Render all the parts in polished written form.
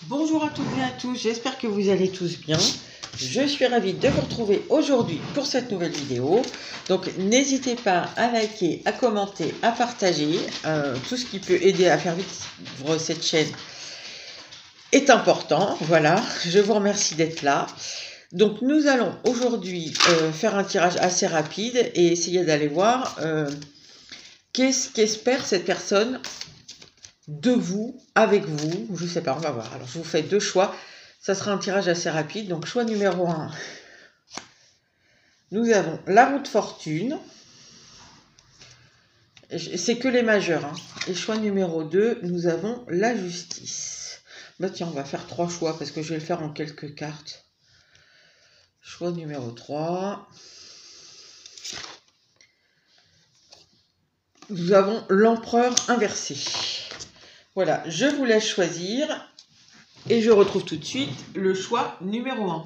Bonjour à toutes et à tous, j'espère que vous allez tous bien. Je suis ravie de vous retrouver aujourd'hui pour cette nouvelle vidéo. Donc n'hésitez pas à liker, à commenter, à partager. Tout ce qui peut aider à faire vivre cette chaîne est important. Voilà, je vous remercie d'être là. Donc nous allons aujourd'hui faire un tirage assez rapide et essayer d'aller voir qu'est-ce qu'espère cette personne de vous, avec vous, je sais pas, on va voir. Alors je vous fais deux choix, ça sera un tirage assez rapide. Donc choix numéro 1, nous avons la roue de fortune, c'est que les majeurs, hein. Et choix numéro 2, nous avons la justice. Bah tiens, on va faire trois choix parce que je vais le faire en quelques cartes. Choix numéro 3, nous avons l'empereur inversé. Voilà, je vous laisse choisir et je retrouve tout de suite le choix numéro 1.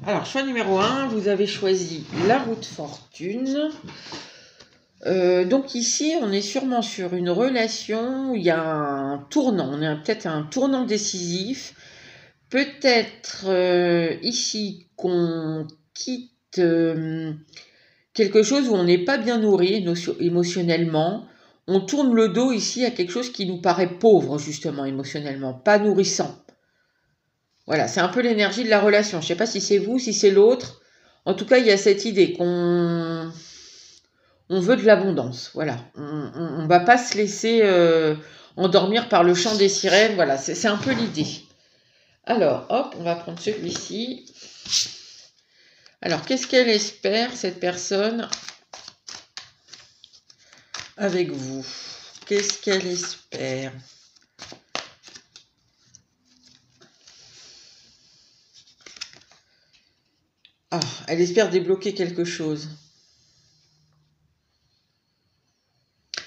Alors, choix numéro 1, vous avez choisi la roue de fortune. Donc ici, on est sûrement sur une relation où il y a un tournant. On est peut-être à un tournant décisif. Peut-être ici qu'on quitte quelque chose où on n'est pas bien nourri émotionnellement. On tourne le dos ici à quelque chose qui nous paraît pauvre, justement, émotionnellement, pas nourrissant. Voilà, c'est un peu l'énergie de la relation. Je ne sais pas si c'est vous, si c'est l'autre. En tout cas, il y a cette idée qu'on veut de l'abondance. Voilà, on ne va pas se laisser endormir par le chant des sirènes. Voilà, c'est un peu l'idée. Alors, hop, on va prendre celui-ci. Alors, qu'est-ce qu'elle espère, cette personne, avec vous? Qu'est-ce qu'elle espère? Ah, elle espère débloquer quelque chose.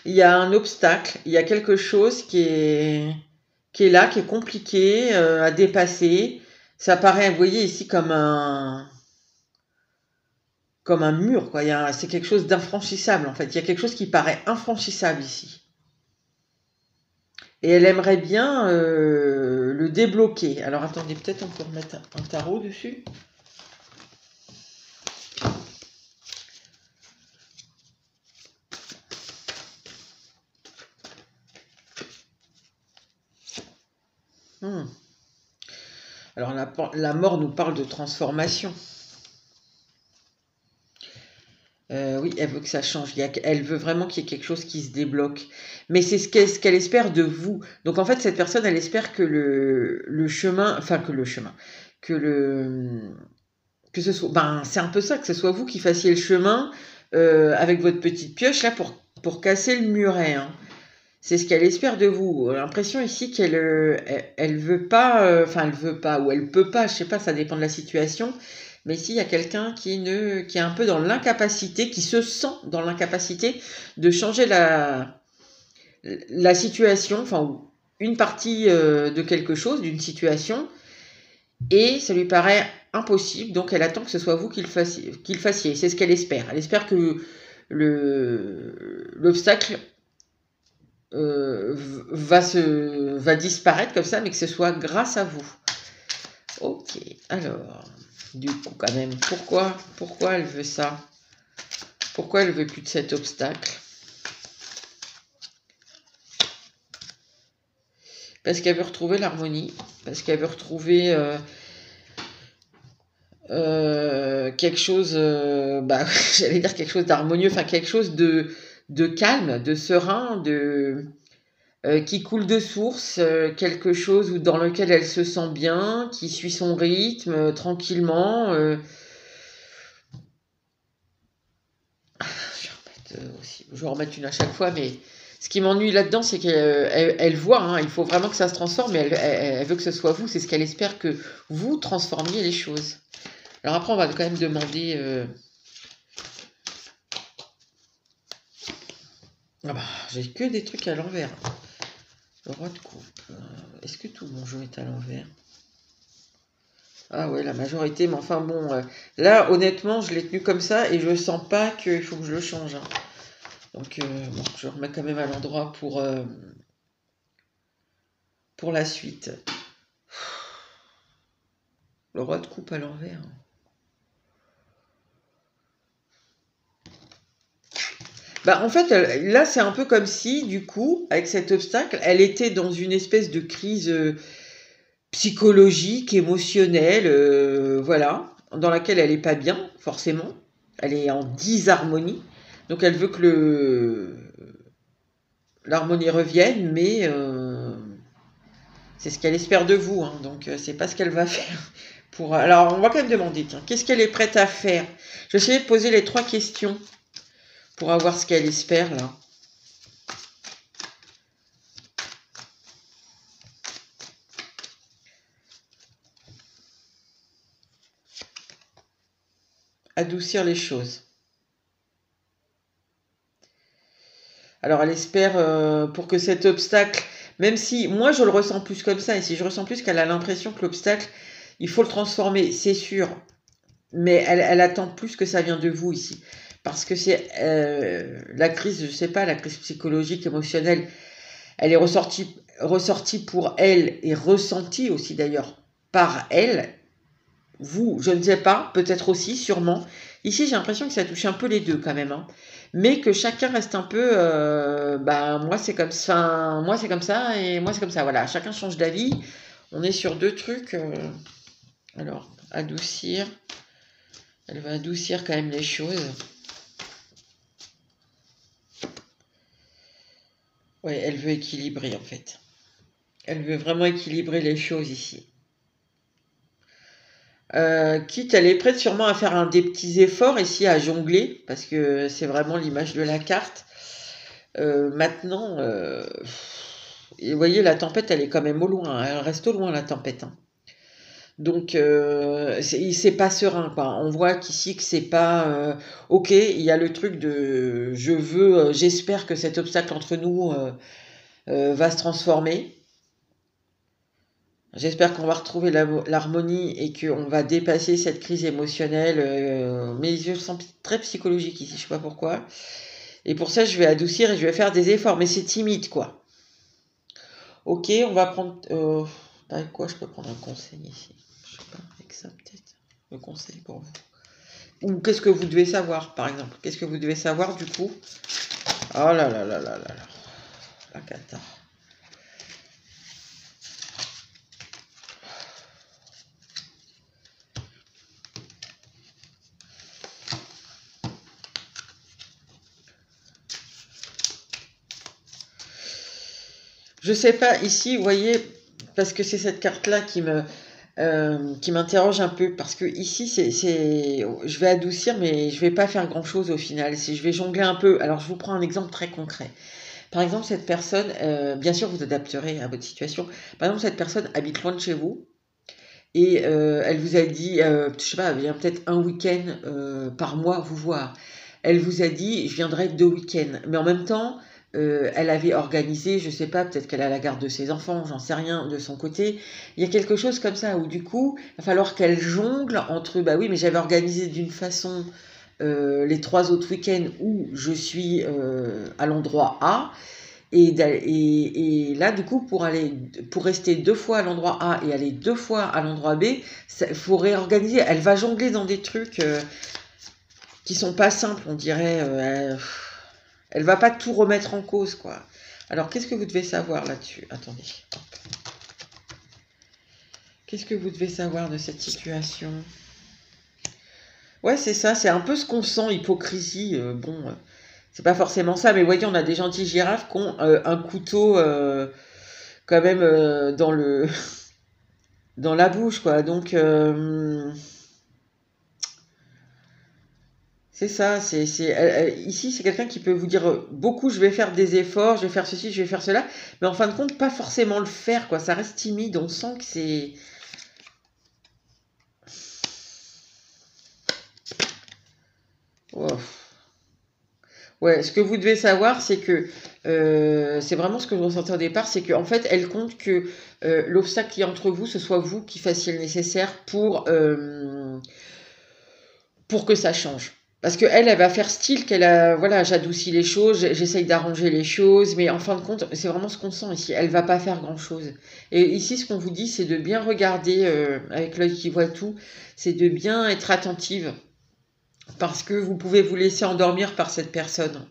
Il y a un obstacle, il y a quelque chose qui est là, qui est compliqué à dépasser. Ça paraît, vous voyez ici, comme un mur, quoi. C'est quelque chose d'infranchissable, en fait. Il y a quelque chose qui paraît infranchissable ici. Et elle aimerait bien le débloquer. Alors, attendez, peut-être on peut remettre un tarot dessus. Alors, la mort nous parle de transformation. Oui, elle veut que ça change. Elle veut vraiment qu'il y ait quelque chose qui se débloque. Mais c'est ce qu'elle espère de vous. Donc en fait, cette personne, elle espère que le chemin, enfin que ce soit, c'est un peu ça, que ce soit vous qui fassiez le chemin avec votre petite pioche là pour casser le muret. Hein. C'est ce qu'elle espère de vous. L'impression ici elle veut pas, elle veut pas ou elle peut pas. Je sais pas, ça dépend de la situation. Mais ici, il y a quelqu'un qui est un peu dans l'incapacité, qui se sent dans l'incapacité de changer la situation, enfin, une partie de quelque chose, d'une situation, et ça lui paraît impossible, donc elle attend que ce soit vous qui le fassiez. C'est ce qu'elle espère. Elle espère que l'obstacle va disparaître comme ça, mais que ce soit grâce à vous. Ok, alors... Du coup, quand même, pourquoi elle veut ça? Pourquoi elle veut plus de cet obstacle? Parce qu'elle veut retrouver l'harmonie, parce qu'elle veut retrouver quelque chose, j'allais dire quelque chose d'harmonieux, enfin quelque chose de calme, de serein, qui coule de source, quelque chose dans lequel elle se sent bien, qui suit son rythme tranquillement. Je vais en remettre une à chaque fois, mais ce qui m'ennuie là-dedans, c'est qu'elle voit, hein, il faut vraiment que ça se transforme, mais elle veut que ce soit vous, c'est ce qu'elle espère que vous transformiez les choses. Alors après, on va quand même demander... j'ai que des trucs à l'envers. Le roi de coupe. Est-ce que tout mon jeu est à l'envers? Ah ouais, la majorité, mais enfin bon, là, honnêtement, je l'ai tenu comme ça et je sens pas qu'il faut que je le change. Hein. Donc, je remets quand même à l'endroit pour la suite. Le roi de coupe à l'envers. Bah, en fait, là, c'est un peu comme si, du coup, avec cet obstacle, elle était dans une espèce de crise psychologique, émotionnelle, voilà, dans laquelle elle n'est pas bien, forcément. Elle est en disharmonie. Donc, elle veut que l'harmonie revienne, mais c'est ce qu'elle espère de vous. Hein, donc, c'est pas ce qu'elle va faire. Alors, on va quand même demander, tiens, qu'est-ce qu'elle est prête à faire? Je vais essayer de poser les 3 questions pour avoir ce qu'elle espère, là. Adoucir les choses. Alors elle espère pour que cet obstacle, même si moi je le ressens plus comme ça, et si je ressens plus qu'elle a l'impression que l'obstacle, il faut le transformer, c'est sûr, mais elle attend plus que ça vient de vous ici. Parce que c'est la crise, je sais pas, la crise psychologique, émotionnelle, elle est ressortie pour elle et ressentie aussi d'ailleurs par elle. Vous, je ne sais pas, peut-être aussi, sûrement. Ici, j'ai l'impression que ça touche un peu les deux quand même, hein. Mais que chacun reste un peu, bah moi c'est comme ça, moi c'est comme ça et moi c'est comme ça. Voilà, chacun change d'avis. On est sur 2 trucs. Alors, adoucir. Elle va adoucir quand même les choses. Ouais, elle veut équilibrer en fait. Elle veut vraiment équilibrer les choses ici. Quitte, elle est prête sûrement à faire des petits efforts ici, à jongler, parce que c'est vraiment l'image de la carte. Maintenant, et vous voyez, la tempête, elle est quand même au loin, hein, elle reste au loin, la tempête. Hein. Donc, c'est pas serein, quoi. On voit qu'ici, que c'est pas... ok, il y a le truc de... j'espère que cet obstacle entre nous va se transformer. J'espère qu'on va retrouver l'harmonie et qu'on va dépasser cette crise émotionnelle. Mais je sens très psychologique ici, je sais pas pourquoi. Et pour ça, je vais adoucir et je vais faire des efforts. Mais c'est timide, quoi. Ok, on va prendre... avec quoi je peux prendre un conseil ici? Je sais pas, avec ça peut-être. Le conseil pour vous. Ou qu'est-ce que vous devez savoir, par exemple? Qu'est-ce que vous devez savoir, du coup? Oh là là là là là là. La cata. Je sais pas, ici, vous voyez, parce que c'est cette carte-là qui m'interroge un peu, parce que ici, je vais adoucir, mais je vais pas faire grand-chose au final. Si je vais jongler un peu. Alors, je vous prends un exemple très concret. Par exemple, cette personne, bien sûr, vous adapterez à votre situation. Par exemple, cette personne habite loin de chez vous et elle vous a dit, je sais pas, elle vient peut-être un week-end par mois vous voir. Elle vous a dit, je viendrai 2 week-ends. Mais en même temps, elle avait organisé, je sais pas, peut-être qu'elle a la garde de ses enfants, j'en sais rien, de son côté. Il y a quelque chose comme ça où du coup, il va falloir qu'elle jongle entre, bah oui, mais j'avais organisé d'une façon les 3 autres week-ends où je suis à l'endroit A. Et là, du coup, pour rester 2 fois à l'endroit A et aller 2 fois à l'endroit B, il faut réorganiser. Elle va jongler dans des trucs qui sont pas simples, on dirait. Elle va pas tout remettre en cause, quoi. Alors, qu'est-ce que vous devez savoir là-dessus? Attendez. Qu'est-ce que vous devez savoir de cette situation? Ouais, c'est ça, c'est un peu ce qu'on sent, hypocrisie. Bon, c'est pas forcément ça, mais voyez, on a des gentilles girafes qui ont un couteau quand même dans la bouche, quoi. Donc, c'est ça. Ici, c'est quelqu'un qui peut vous dire beaucoup, je vais faire des efforts, je vais faire ceci, je vais faire cela, mais en fin de compte, pas forcément le faire, quoi. Ça reste timide, on sent que c'est... Oh. Ouais, ce que vous devez savoir, c'est que c'est vraiment ce que je ressentais au départ, c'est qu'en fait, elle compte que l'obstacle qui est entre vous, ce soit vous qui fassiez le nécessaire pour que ça change. Parce qu'elle, elle va faire style qu'elle a, voilà, j'adoucis les choses, j'essaye d'arranger les choses, mais en fin de compte, c'est vraiment ce qu'on sent ici. Elle va pas faire grand-chose. Et ici, ce qu'on vous dit, c'est de bien regarder avec l'œil qui voit tout, c'est de bien être attentive, parce que vous pouvez vous laisser endormir par cette personne.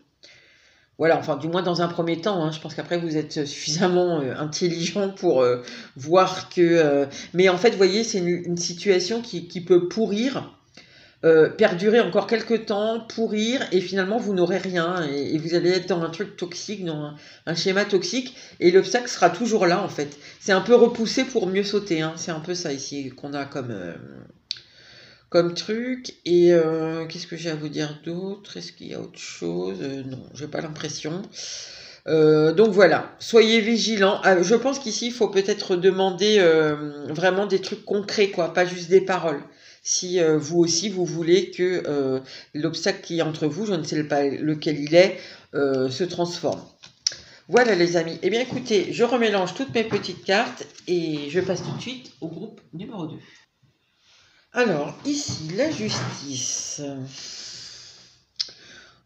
Voilà, enfin, du moins dans un premier temps, hein, je pense qu'après vous êtes suffisamment intelligent pour voir que... mais en fait, vous voyez, c'est une situation qui peut pourrir, perdurer encore quelques temps, pourrir, et finalement vous n'aurez rien, et vous allez être dans un truc toxique, dans un schéma toxique, et l'obstacle sera toujours là en fait. C'est un peu repoussé pour mieux sauter, hein. C'est un peu ça ici qu'on a comme truc. Et qu'est-ce que j'ai à vous dire d'autre? Est-ce qu'il y a autre chose? Non, j'ai pas l'impression. Donc voilà, soyez vigilants. Je pense qu'ici, il faut peut-être demander vraiment des trucs concrets, quoi, pas juste des paroles. Si vous aussi, vous voulez que l'obstacle qui est entre vous, je ne sais pas lequel il est, se transforme. Voilà les amis. Eh bien écoutez, je remélange toutes mes petites cartes et je passe tout de suite au groupe numéro 2. Alors, ici, la justice.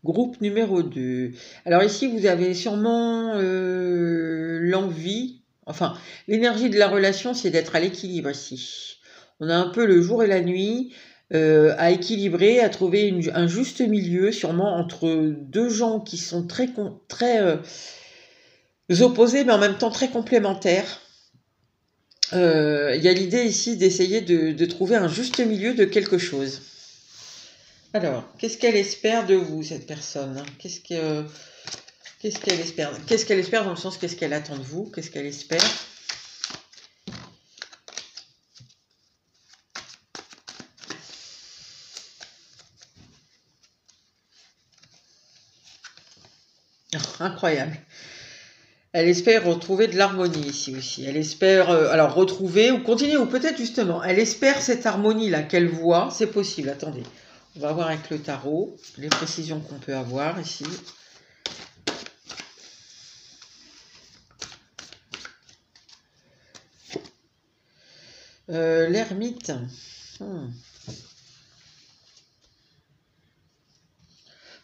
Groupe numéro 2. Alors ici, vous avez sûrement l'envie, enfin, l'énergie de la relation, c'est d'être à l'équilibre ici. On a un peu le jour et la nuit à équilibrer, à trouver un juste milieu, sûrement entre deux gens qui sont très opposés, mais en même temps très complémentaires. Il y a l'idée ici d'essayer de trouver un juste milieu de quelque chose. Alors, qu'est-ce qu'elle espère de vous, cette personne? Qu'est-ce qu'elle espère? Qu'est-ce qu'elle espère dans le sens, qu'est-ce qu'elle attend de vous? Qu'est-ce qu'elle espère? Oh, incroyable. Elle espère retrouver de l'harmonie ici aussi. Elle espère alors retrouver ou continuer, ou peut-être justement, elle espère cette harmonie-là qu'elle voit. C'est possible, attendez. On va voir avec le tarot les précisions qu'on peut avoir ici. L'ermite.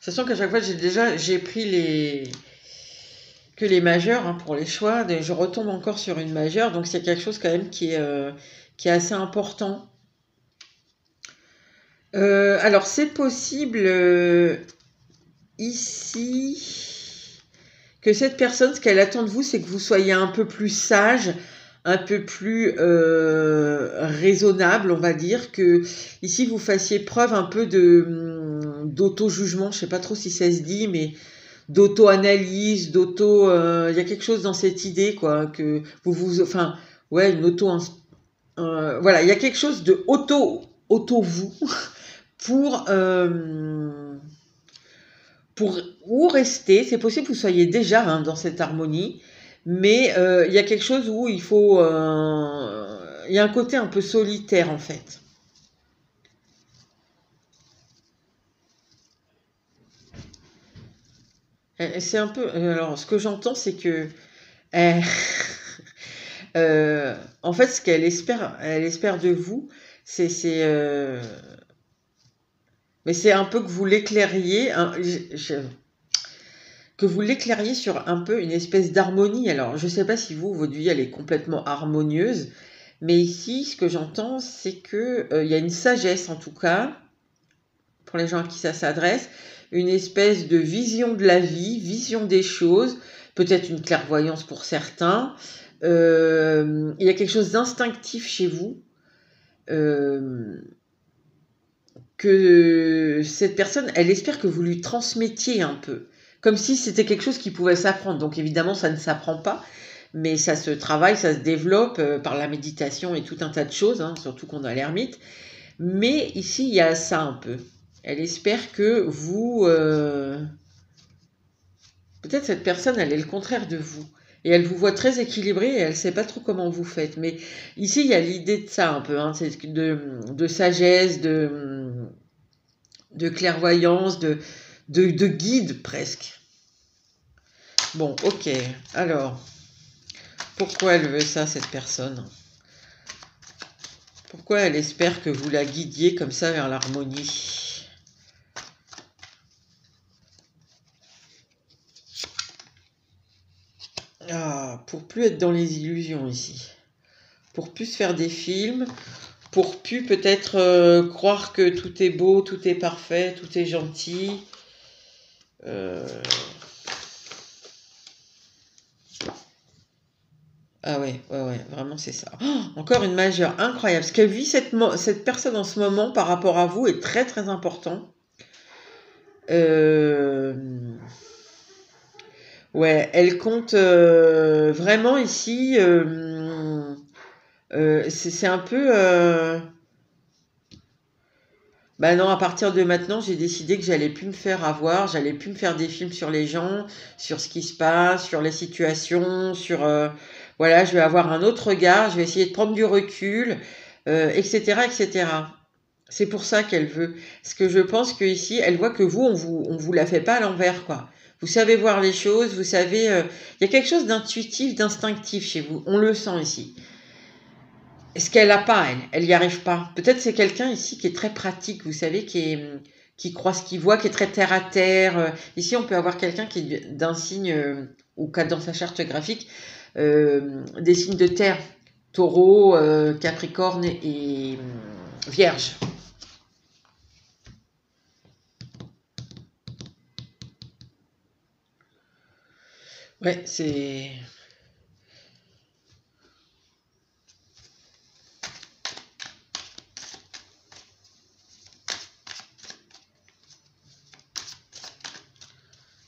Sachant qu'à chaque fois, j'ai pris les majeurs hein, pour les choix. Je retombe encore sur une majeure, donc c'est quelque chose quand même qui est assez important. Alors, c'est possible ici que cette personne, ce qu'elle attend de vous, c'est que vous soyez un peu plus sage, un peu plus raisonnable, on va dire, que ici vous fassiez preuve un peu d'auto-jugement, je sais pas trop si ça se dit, mais d'auto-analyse, il y a quelque chose dans cette idée, quoi, que enfin, ouais, une voilà, il y a quelque chose de auto-vous pour ou rester, c'est possible que vous soyez déjà hein, dans cette harmonie, mais il y a quelque chose où il faut... il y a un côté un peu solitaire, en fait. C'est un peu... Alors, ce que j'entends, c'est que... en fait, ce qu'elle espère de vous, c'est... mais c'est un peu que vous l'éclairiez... que vous l'éclairiez sur un peu une espèce d'harmonie. Alors, je ne sais pas si votre vie, elle est complètement harmonieuse, mais ici, ce que j'entends, c'est que il y a une sagesse, en tout cas, pour les gens à qui ça s'adresse, une espèce de vision de la vie, vision des choses, peut-être une clairvoyance pour certains. Il y a quelque chose d'instinctif chez vous, que cette personne, elle espère que vous lui transmettiez un peu. Comme si c'était quelque chose qui pouvait s'apprendre. Donc évidemment, ça ne s'apprend pas, mais ça se travaille, ça se développe par la méditation et tout un tas de choses, hein, surtout qu'on a l'ermite. Mais ici, il y a ça un peu. Elle espère que vous... peut-être cette personne, elle est le contraire de vous. Et elle vous voit très équilibré et elle ne sait pas trop comment vous faites. Mais ici, il y a l'idée de ça un peu, hein, de sagesse, de clairvoyance, de guide presque. Bon, ok. Alors, pourquoi elle veut ça, cette personne? Pourquoi elle espère que vous la guidiez comme ça vers l'harmonie? pour plus être dans les illusions ici. Pour plus faire des films, pour plus peut-être croire que tout est beau, tout est parfait, tout est gentil. Ah ouais, vraiment c'est ça. Oh, encore une majeure, incroyable. Ce qu'a vu cette personne en ce moment par rapport à vous est très très important. Ouais, elle compte vraiment ici. C'est un peu... Bah non, à partir de maintenant, j'ai décidé que j'allais plus me faire avoir, j'allais plus me faire des films sur les gens, sur ce qui se passe, sur les situations, voilà, je vais avoir un autre regard, je vais essayer de prendre du recul, etc., etc. C'est pour ça qu'elle veut. Parce que je pense que ici, elle voit que vous, on vous la fait pas à l'envers, quoi. Vous savez voir les choses, vous savez, il y a quelque chose d'intuitif, d'instinctif chez vous. On le sent ici. Ce qu'elle n'a pas, elle n'y arrive pas. Peut-être c'est quelqu'un ici qui est très pratique, vous savez, qui croit ce qu'il voit, qui est très terre à terre. Ici, on peut avoir quelqu'un qui est d'un signe, ou dans sa charte graphique, des signes de terre, taureau, capricorne et vierge. Ouais, c'est...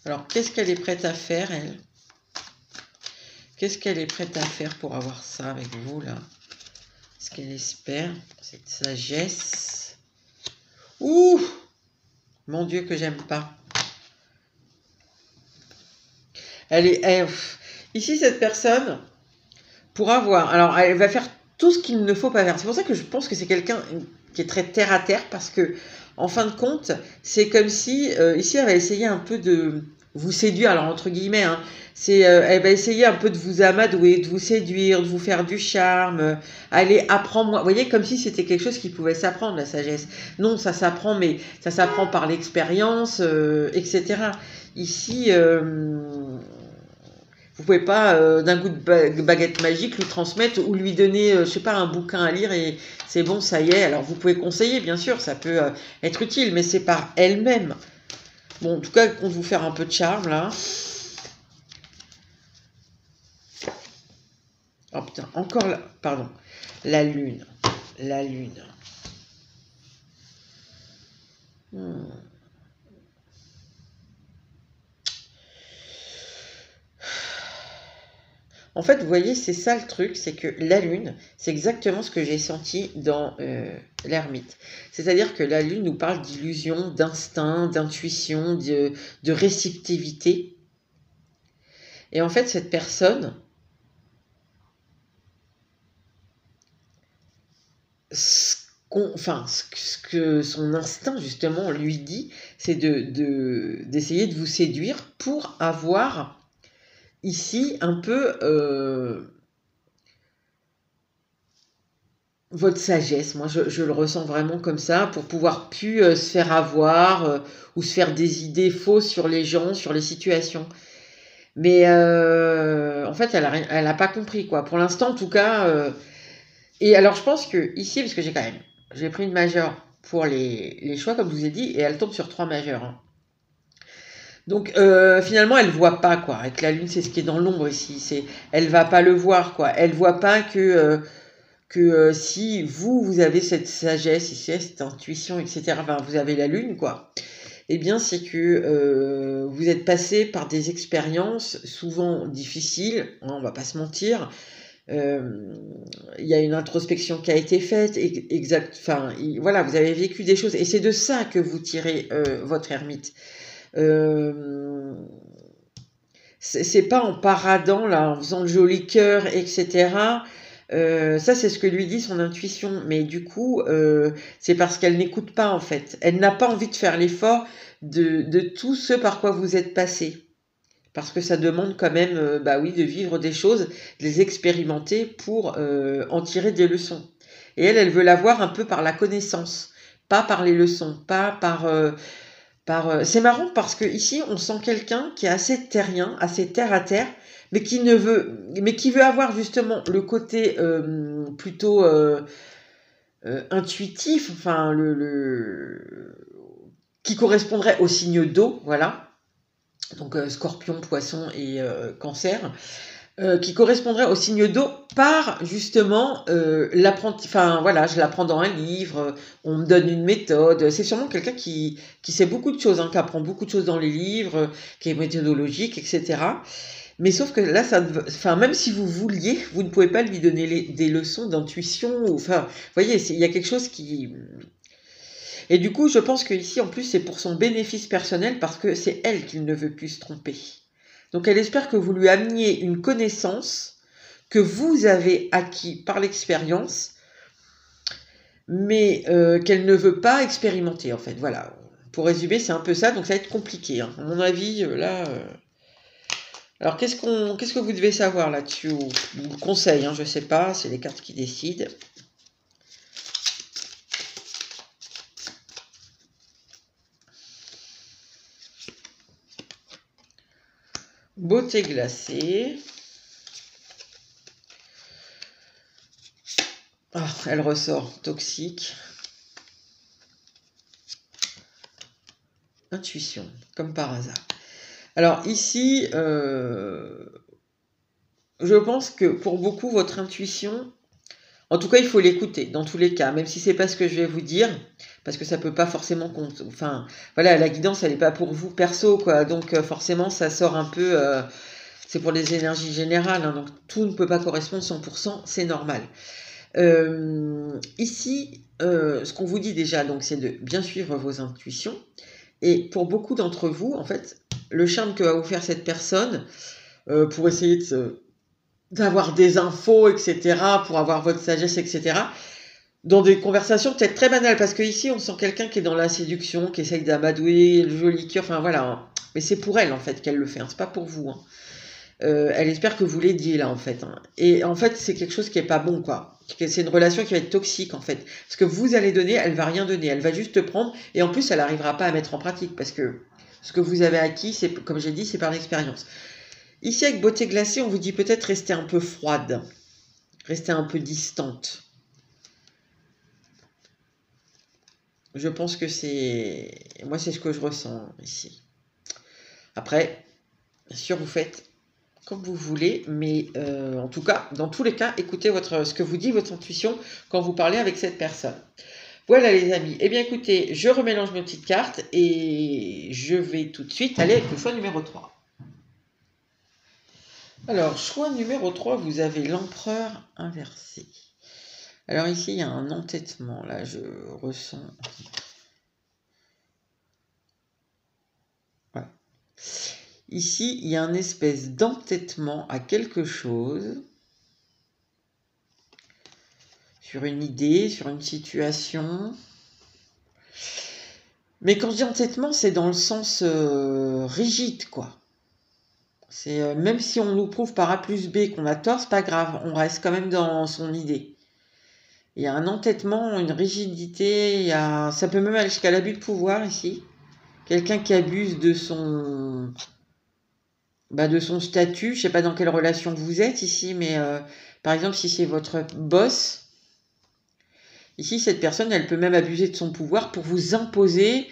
Alors, qu'est-ce qu'elle est prête à faire, elle? Qu'est-ce qu'elle est prête à faire pour avoir ça avec vous, là? Ce qu'elle espère, cette sagesse. Ouh! Mon Dieu, que j'aime pas. Ici, cette personne, pour avoir... Alors, elle va faire tout ce qu'il ne faut pas faire. C'est pour ça que je pense que c'est quelqu'un qui est très terre à terre, parce que, en fin de compte, c'est comme si, ici, elle va essayer un peu de vous séduire, alors entre guillemets, hein, elle va essayer un peu de vous amadouer, de vous séduire, de vous faire du charme, allez, apprends-moi. Vous voyez, comme si c'était quelque chose qui pouvait s'apprendre, la sagesse. Non, ça s'apprend, mais ça s'apprend par l'expérience, etc. Ici, vous pouvez pas d'un coup de baguette magique lui transmettre ou lui donner, je sais pas, un bouquin à lire et c'est bon, ça y est. Alors vous pouvez conseiller, bien sûr, ça peut être utile, mais c'est par elle-même. Bon, en tout cas, on vous faire un peu de charme là. Oh putain, encore là, pardon. La lune. La lune. En fait, vous voyez, c'est ça le truc, c'est que la lune, c'est exactement ce que j'ai senti dans l'ermite. C'est-à-dire que la lune nous parle d'illusion, d'instinct, d'intuition, de réceptivité. Et en fait, cette personne, ce que son instinct justement lui dit, c'est d'essayer de vous séduire pour avoir ici un peu votre sagesse. Moi, je le ressens vraiment comme ça, pour pouvoir plus se faire avoir ou se faire des idées fausses sur les gens, sur les situations. Mais en fait, elle a pas compris, quoi. Pour l'instant, en tout cas. Et alors, je pense que ici, parce que j'ai pris une majeure pour les choix, comme je vous ai dit, et elle tombe sur 3 majeures, hein. Donc finalement, elle voit pas, quoi. Avec la lune, c'est ce qui est dans l'ombre ici. Elle va pas le voir, quoi. Elle voit pas que si vous avez cette sagesse, ici, cette intuition, etc., enfin, vous avez la lune, quoi, eh bien, c'est que vous êtes passé par des expériences souvent difficiles, hein, on va pas se mentir. Il y a une introspection qui a été faite, voilà, vous avez vécu des choses, et c'est de ça que vous tirez votre ermite. C'est pas en paradant, là, en faisant le joli cœur, etc. Ça, c'est ce que lui dit son intuition. Mais du coup, c'est parce qu'elle n'écoute pas, en fait. Elle n'a pas envie de faire l'effort de tout ce par quoi vous êtes passé. Parce que ça demande quand même, bah oui, de vivre des choses, de les expérimenter pour en tirer des leçons. Et elle veut l'avoir un peu par la connaissance, pas par les leçons, pas par... C'est marrant parce que ici, on sent quelqu'un qui est assez terrien, assez terre à terre, mais qui veut avoir justement le côté plutôt intuitif, enfin qui correspondrait au signe d'eau, voilà. Donc Scorpion, Poisson et Cancer. Qui correspondrait au signe d'eau par justement l'apprenti. Enfin voilà, je l'apprends dans un livre, on me donne une méthode. C'est sûrement quelqu'un qui sait beaucoup de choses, hein, qui apprend beaucoup de choses dans les livres, qui est méthodologique, etc. Mais sauf que là, enfin, même si vous vouliez, vous ne pouvez pas lui donner des leçons d'intuition. Enfin, vous voyez, il y a quelque chose qui. Et du coup, je pense que ici, en plus, c'est pour son bénéfice personnel parce que c'est elle qu'il ne veut plus se tromper. Donc elle espère que vous lui ameniez une connaissance que vous avez acquis par l'expérience, mais qu'elle ne veut pas expérimenter en fait. Voilà. Pour résumer, c'est un peu ça, donc ça va être compliqué. Hein. À mon avis, là. Alors qu'est-ce que vous devez savoir là-dessus? Ou conseil, hein, je ne sais pas, c'est les cartes qui décident. Beauté glacée. Ah, elle ressort toxique. Intuition, comme par hasard. Alors ici, je pense que pour beaucoup, votre intuition, en tout cas, il faut l'écouter dans tous les cas, même si c'est pas ce que je vais vous dire, parce que ça peut pas forcément enfin, voilà, la guidance, elle n'est pas pour vous perso, quoi. Donc forcément, ça sort un peu. C'est pour les énergies générales, hein, donc tout ne peut pas correspondre 100%, c'est normal. Ici, ce qu'on vous dit déjà, donc, c'est de bien suivre vos intuitions. Et pour beaucoup d'entre vous, en fait, le charme que va vous faire cette personne, pour essayer d'avoir des infos, etc., pour avoir votre sagesse, etc., dans des conversations peut-être très banales, parce que ici on sent quelqu'un qui est dans la séduction, qui essaye d'amadouer le joli cœur, enfin voilà, hein. Mais c'est pour elle en fait qu'elle le fait, hein, c'est pas pour vous. Hein. Elle espère que vous l'aidiez là en fait. Hein. Et en fait c'est quelque chose qui est pas bon quoi. C'est une relation qui va être toxique en fait. Ce que vous allez donner, elle va rien donner, elle va juste prendre, et en plus elle n'arrivera pas à mettre en pratique, parce que ce que vous avez acquis, c'est, comme j'ai dit, c'est par l'expérience. Ici avec Beauté glacée, on vous dit peut-être rester un peu froide, rester un peu distante. Je pense que c'est... Moi, c'est ce que je ressens ici. Après, bien sûr, vous faites comme vous voulez, mais en tout cas, dans tous les cas, écoutez ce que vous dit votre intuition quand vous parlez avec cette personne. Voilà les amis. Eh bien écoutez, je remélange mes petites cartes et je vais tout de suite aller avec le choix numéro 3. Alors, choix numéro 3, vous avez l'empereur inversé. Alors ici, il y a un entêtement, là, je ressens... Voilà. Ici, il y a une espèce d'entêtement à quelque chose, sur une idée, sur une situation. Mais quand je dis entêtement, c'est dans le sens rigide, quoi. C'est même si on nous prouve par A plus B qu'on a tort, c'est pas grave, on reste quand même dans son idée. Il y a un entêtement, une rigidité, ça peut même aller jusqu'à l'abus de pouvoir ici. Quelqu'un qui abuse de son statut. Je sais pas dans quelle relation vous êtes ici, mais par exemple, si c'est votre boss, ici, cette personne, elle peut même abuser de son pouvoir pour vous imposer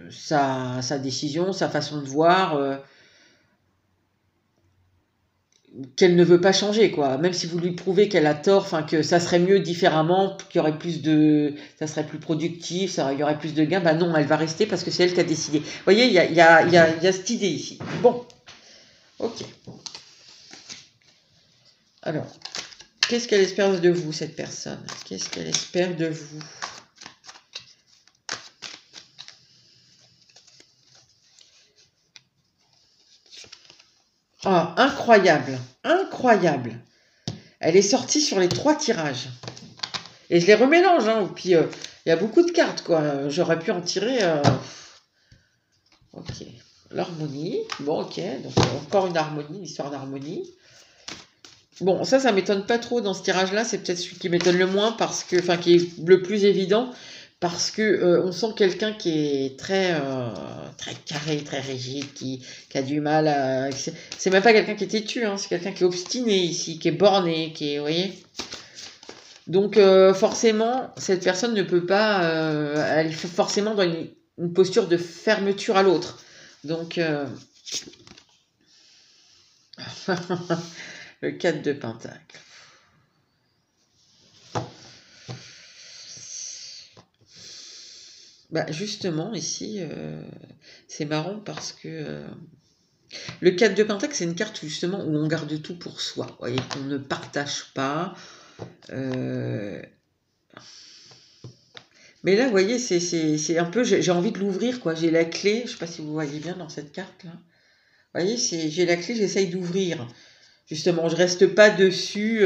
sa décision, sa façon de voir, qu'elle ne veut pas changer, quoi. Même si vous lui prouvez qu'elle a tort, enfin que ça serait mieux différemment, qu'il y aurait ça serait plus productif, il y aurait plus de gains, bah non, elle va rester parce que c'est elle qui a décidé. Vous voyez, il y a cette idée ici. Bon, ok. Alors, qu'est-ce qu'elle espère de vous, cette personne? Qu'est-ce qu'elle espère de vous? Ah, incroyable, incroyable. Elle est sortie sur les 3 tirages. Et je les remélange, hein. Puis il y a beaucoup de cartes, quoi. J'aurais pu en tirer. Ok. L'harmonie. Bon, ok. Donc encore une harmonie, une histoire d'harmonie. Bon, ça m'étonne pas trop dans ce tirage-là. C'est peut-être celui qui m'étonne le moins parce que, enfin, qui est le plus évident parce que on sent quelqu'un qui est très carré, très rigide, qui a du mal à. C'est même pas quelqu'un qui est têtu, hein, c'est quelqu'un qui est obstiné ici, qui est borné, qui est, vous voyez. Donc forcément, cette personne ne peut pas, elle est forcément dans une posture de fermeture à l'autre. Donc le 4 de Pentacle. Bah justement, ici, c'est marrant parce que le 4 de Pentacle, c'est une carte justement où on garde tout pour soi. Vous voyez, qu'on ne partage pas. Mais là, vous voyez, c'est un peu, j'ai envie de l'ouvrir, quoi. J'ai la clé, je sais pas si vous voyez bien dans cette carte-là. Vous voyez, j'ai la clé, j'essaye d'ouvrir. Justement, je reste pas dessus.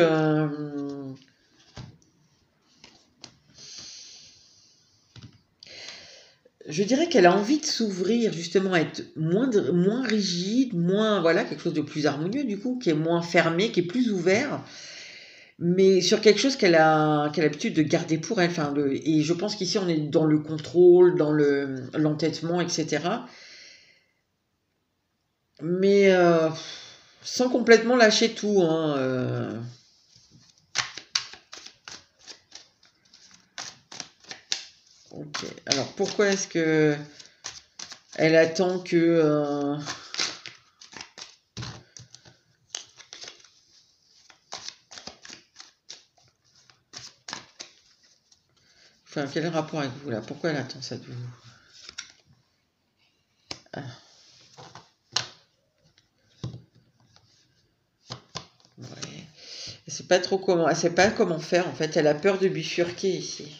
Je dirais qu'elle a envie de s'ouvrir, justement, être moins rigide, moins, voilà, quelque chose de plus harmonieux, du coup, qui est moins fermé, qui est plus ouvert, mais sur quelque chose qu'elle a l'habitude de garder pour elle. Enfin, et je pense qu'ici, on est dans le contrôle, dans l'entêtement, etc. Mais sans complètement lâcher tout, hein. Ok. Alors, pourquoi est-ce que elle attend que... Enfin, quel est le rapport avec vous, là? Pourquoi elle attend ça de vous? Ah. Ouais. Elle sait pas trop comment... Elle sait pas comment faire, en fait. Elle a peur de bifurquer, ici.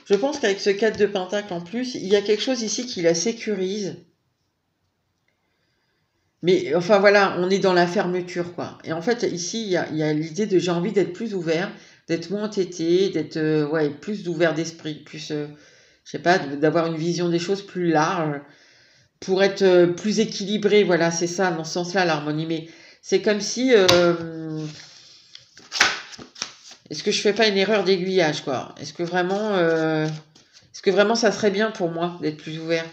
Je pense qu'avec ce 4 de Pentacle en plus, il y a quelque chose ici qui la sécurise. Mais enfin voilà, on est dans la fermeture, quoi. Et en fait, ici, il y a l'idée de j'ai envie d'être plus ouvert, d'être moins entêté, d'être ouais, plus ouvert d'esprit, plus, je sais pas, d'avoir une vision des choses plus large, pour être plus équilibré. Voilà, c'est ça, dans ce sens-là, l'harmonie. Mais c'est comme si... est-ce que je fais pas une erreur d'aiguillage, quoi? Est-ce que vraiment ça serait bien pour moi d'être plus ouvert?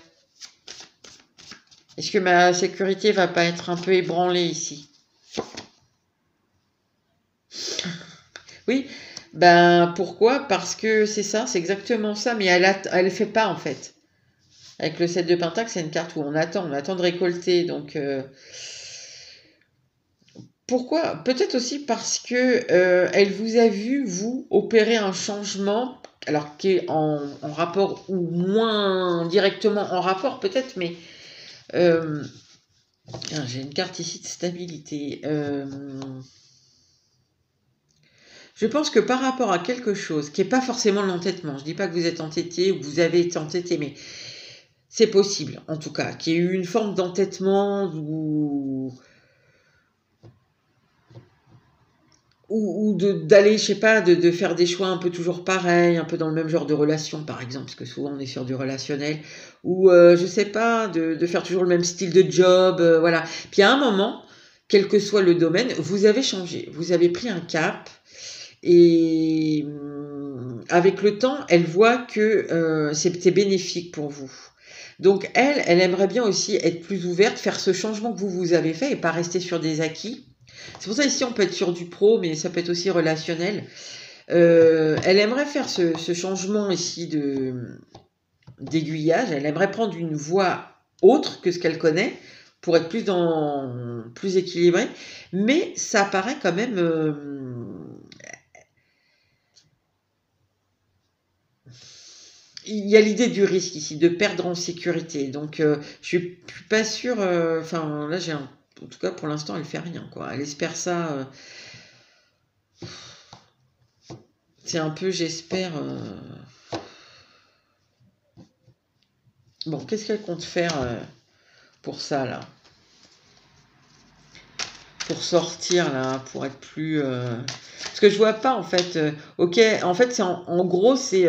Est-ce que ma sécurité va pas être un peu ébranlée ici? Oui, ben pourquoi? Parce que c'est ça, c'est exactement ça, mais elle fait pas en fait. Avec le 7 de Pentacle, c'est une carte où on attend de récolter, donc pourquoi? Peut-être aussi parce que elle vous a vu, vous, opérer un changement, alors qui est en rapport ou moins directement en rapport peut-être, mais j'ai une carte ici de stabilité. Je pense que par rapport à quelque chose qui n'est pas forcément l'entêtement, je ne dis pas que vous êtes entêté ou que vous avez été entêté, mais c'est possible, en tout cas, qu'il y ait eu une forme d'entêtement ou d'aller, je sais pas, de faire des choix un peu toujours pareils, un peu dans le même genre de relation, par exemple, parce que souvent on est sur du relationnel, ou je sais pas, de faire toujours le même style de job, voilà. Puis à un moment, quel que soit le domaine, vous avez changé, vous avez pris un cap, et avec le temps, elle voit que c'était bénéfique pour vous. Donc elle aimerait bien aussi être plus ouverte, faire ce changement que vous avez fait et pas rester sur des acquis. C'est pour ça ici on peut être sur du pro, mais ça peut être aussi relationnel. Elle aimerait faire ce changement ici d'aiguillage. Elle aimerait prendre une voie autre que ce qu'elle connaît pour être plus équilibrée, mais ça paraît quand même. Il y a l'idée du risque ici, de perdre en sécurité. Donc, je suis pas sûre. Enfin, là, en tout cas, pour l'instant, elle fait rien, quoi. Elle espère ça. C'est un peu, j'espère. Bon, qu'est-ce qu'elle compte faire pour ça, là? Pour sortir, là, pour être plus. Parce que je vois pas, en fait. Ok, en fait, c'est en gros, c'est.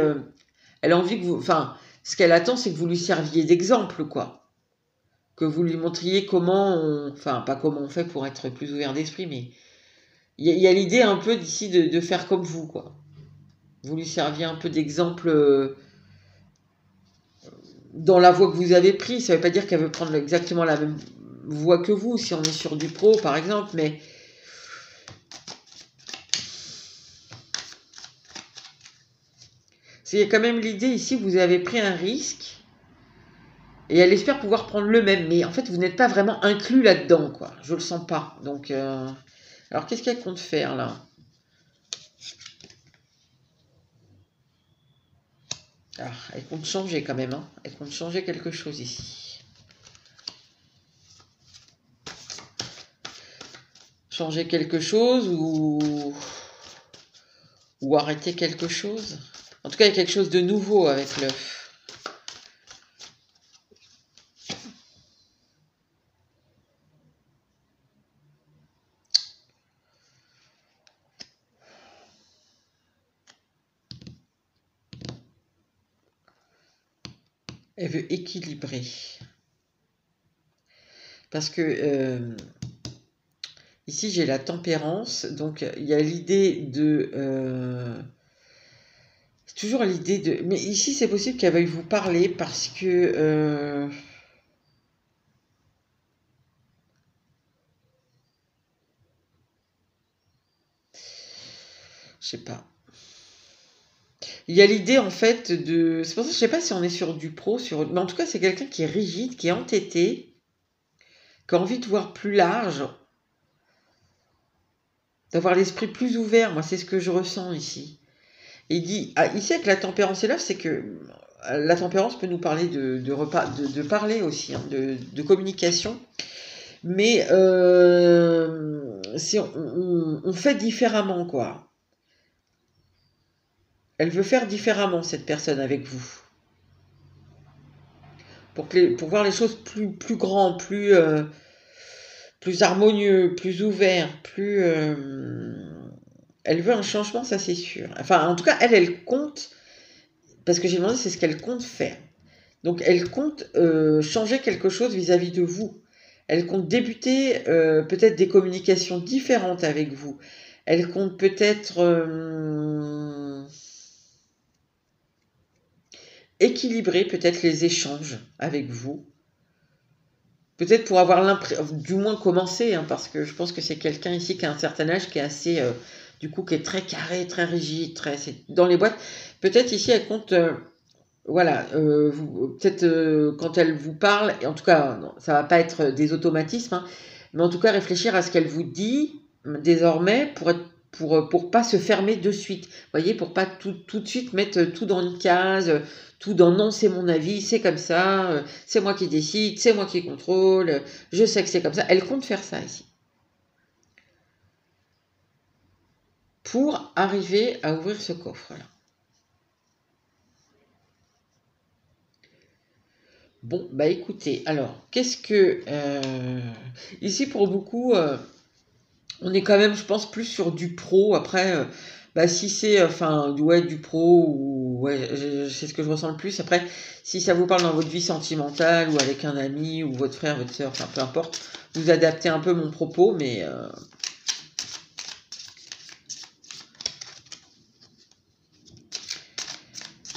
Elle a envie que vous. Enfin, ce qu'elle attend, c'est que vous lui serviez d'exemple, quoi. que vous lui montriez comment enfin, pas comment on fait pour être plus ouvert d'esprit, mais il y a l'idée un peu d'ici de faire comme vous, quoi. Vous lui serviez un peu d'exemple dans la voie que vous avez prise. Ça ne veut pas dire qu'elle veut prendre exactement la même voie que vous, si on est sur du pro, par exemple, mais il y a quand même l'idée ici, vous avez pris un risque, et elle espère pouvoir prendre le même, mais en fait, vous n'êtes pas vraiment inclus là-dedans, quoi. Je le sens pas. Donc, alors, qu'est-ce qu'elle compte faire, là? Ah, elle compte changer quand même, hein. Elle compte changer quelque chose ici. Changer quelque chose ou arrêter quelque chose. En tout cas, il y a quelque chose de nouveau avec l'œuf. Elle veut équilibrer. Parce que ici, j'ai la tempérance. Donc, il y a l'idée de... c'est toujours l'idée de... Mais ici, c'est possible qu'elle veuille vous parler parce que... je sais pas. Il y a l'idée en fait de... C'est pour ça que je sais pas si on est sur du pro, mais en tout cas c'est quelqu'un qui est rigide, qui est entêté, qui a envie de voir plus large, d'avoir l'esprit plus ouvert. Moi c'est ce que je ressens ici. Et il dit, ici avec la tempérance et l'œuf, c'est que la tempérance peut nous parler de parler aussi, hein, de communication. Mais si on fait différemment, quoi. Elle veut faire différemment, cette personne, avec vous. Pour voir les choses plus grands, plus harmonieux, plus ouvert, plus... elle veut un changement, ça c'est sûr. Enfin, en tout cas, elle compte, parce que j'ai demandé, c'est ce qu'elle compte faire. Donc, elle compte changer quelque chose vis-à-vis de vous. Elle compte débuter peut-être des communications différentes avec vous. Elle compte peut-être équilibrer peut-être les échanges avec vous. Peut-être pour avoir l'impression, du moins commencer, hein, parce que je pense que c'est quelqu'un ici qui a un certain âge, qui est assez, du coup, qui est très carré, très rigide, c'est dans les boîtes. Peut-être ici, elle compte, voilà, peut-être quand elle vous parle, et en tout cas, non, ça va pas être des automatismes, hein, mais en tout cas, réfléchir à ce qu'elle vous dit désormais pour pas se fermer de suite. Vous voyez, pour pas tout de suite mettre tout dans une case, tout dans non, c'est mon avis, c'est comme ça, c'est moi qui décide, c'est moi qui contrôle, je sais que c'est comme ça. Elle compte faire ça ici. Pour arriver à ouvrir ce coffre-là. Bon, bah écoutez, alors, qu'est-ce que... ici, pour beaucoup, on est quand même, je pense, plus sur du pro. Après, bah, si c'est enfin ouais, du pro, ou ouais, c'est ce que je ressens le plus. Après, si ça vous parle dans votre vie sentimentale, ou avec un ami, ou votre frère, votre soeur, enfin peu importe, vous adaptez un peu mon propos, mais...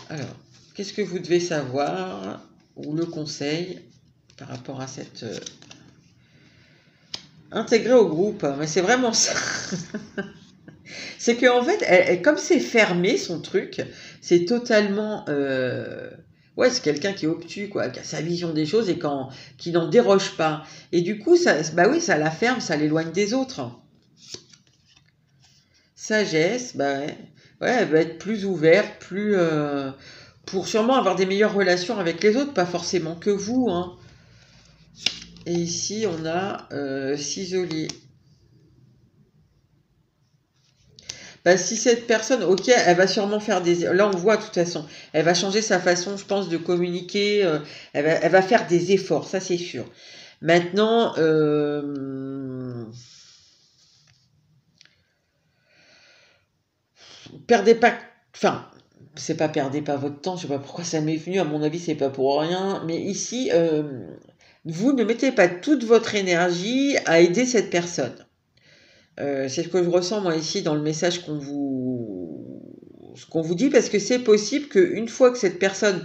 alors, qu'est-ce que vous devez savoir, ou le conseil, par rapport à cette... intégrer au groupe, mais c'est vraiment ça. C'est qu'en fait, comme c'est fermé son truc, c'est totalement... ouais, c'est quelqu'un qui est obtus, quoi, qui a sa vision des choses et qui n'en déroge pas. Et du coup, ça, bah oui, ça la ferme, ça l'éloigne des autres. Sagesse, bah ouais, ouais, elle va être plus ouverte, plus... pour sûrement avoir des meilleures relations avec les autres, pas forcément que vous, hein. Et ici, on a s'isoler. Bah, si cette personne, ok, elle va sûrement faire des... Là, on voit de toute façon, elle va changer sa façon, je pense, de communiquer, elle va faire des efforts, ça c'est sûr. Maintenant, perdez pas... Enfin, c'est pas perdez pas votre temps, je sais pas pourquoi ça m'est venu, à mon avis, c'est pas pour rien. Mais ici, vous ne mettez pas toute votre énergie à aider cette personne. C'est ce que je ressens moi ici dans le message ce qu'on vous dit, parce que c'est possible qu'une fois que cette personne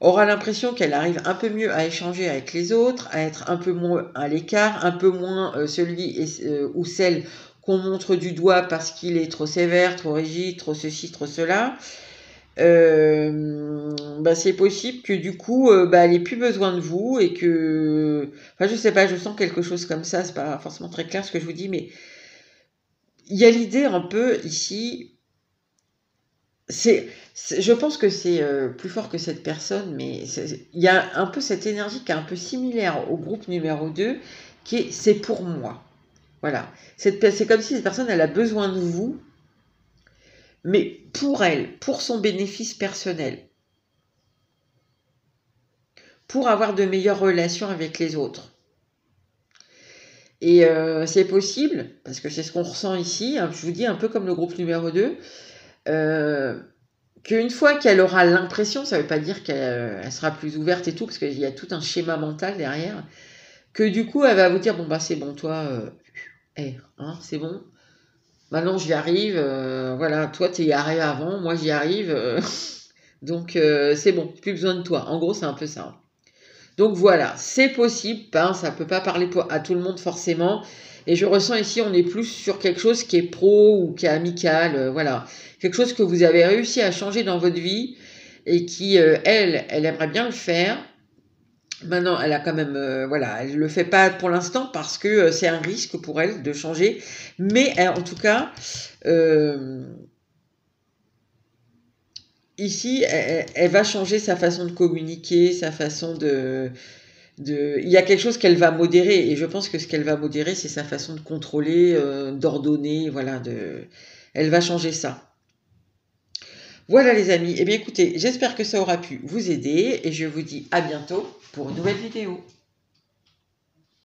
aura l'impression qu'elle arrive un peu mieux à échanger avec les autres, à être un peu moins à l'écart, un peu moins celui ou celle qu'on montre du doigt parce qu'il est trop sévère, trop rigide, trop ceci, trop cela, c'est possible que du coup, elle ait plus besoin de vous et que... Enfin, je sais pas, je sens quelque chose comme ça, c'est pas forcément très clair ce que je vous dis, mais il y a l'idée un peu ici, je pense que c'est plus fort que cette personne, mais il y a un peu cette énergie qui est un peu similaire au groupe numéro 2, qui est « c'est pour moi ». Voilà. C'est comme si cette personne, elle a besoin de vous, mais pour elle, pour son bénéfice personnel, pour avoir de meilleures relations avec les autres. Et c'est possible, parce que c'est ce qu'on ressent ici, hein, je vous dis un peu comme le groupe numéro 2, qu'une fois qu'elle aura l'impression, ça ne veut pas dire qu'elle sera plus ouverte et tout, parce qu'il y a tout un schéma mental derrière, que du coup, elle va vous dire, bon, c'est bon, toi, c'est bon, maintenant j'y arrive, voilà, toi, tu y arrivé avant, moi j'y arrive, donc c'est bon, plus besoin de toi. En gros, c'est un peu ça. Donc voilà, c'est possible, ça ne peut pas parler à tout le monde forcément. Et je ressens ici, on est plus sur quelque chose qui est pro ou qui est amical, voilà. Quelque chose que vous avez réussi à changer dans votre vie et qui, elle aimerait bien le faire. Maintenant, elle a quand même, elle le fait pas pour l'instant parce que c'est un risque pour elle de changer. Mais en tout cas, ici, elle va changer sa façon de communiquer, sa façon il y a quelque chose qu'elle va modérer, et je pense que ce qu'elle va modérer, c'est sa façon de contrôler, d'ordonner, voilà, elle va changer ça. Voilà les amis, eh bien écoutez, j'espère que ça aura pu vous aider, et je vous dis à bientôt pour une nouvelle vidéo.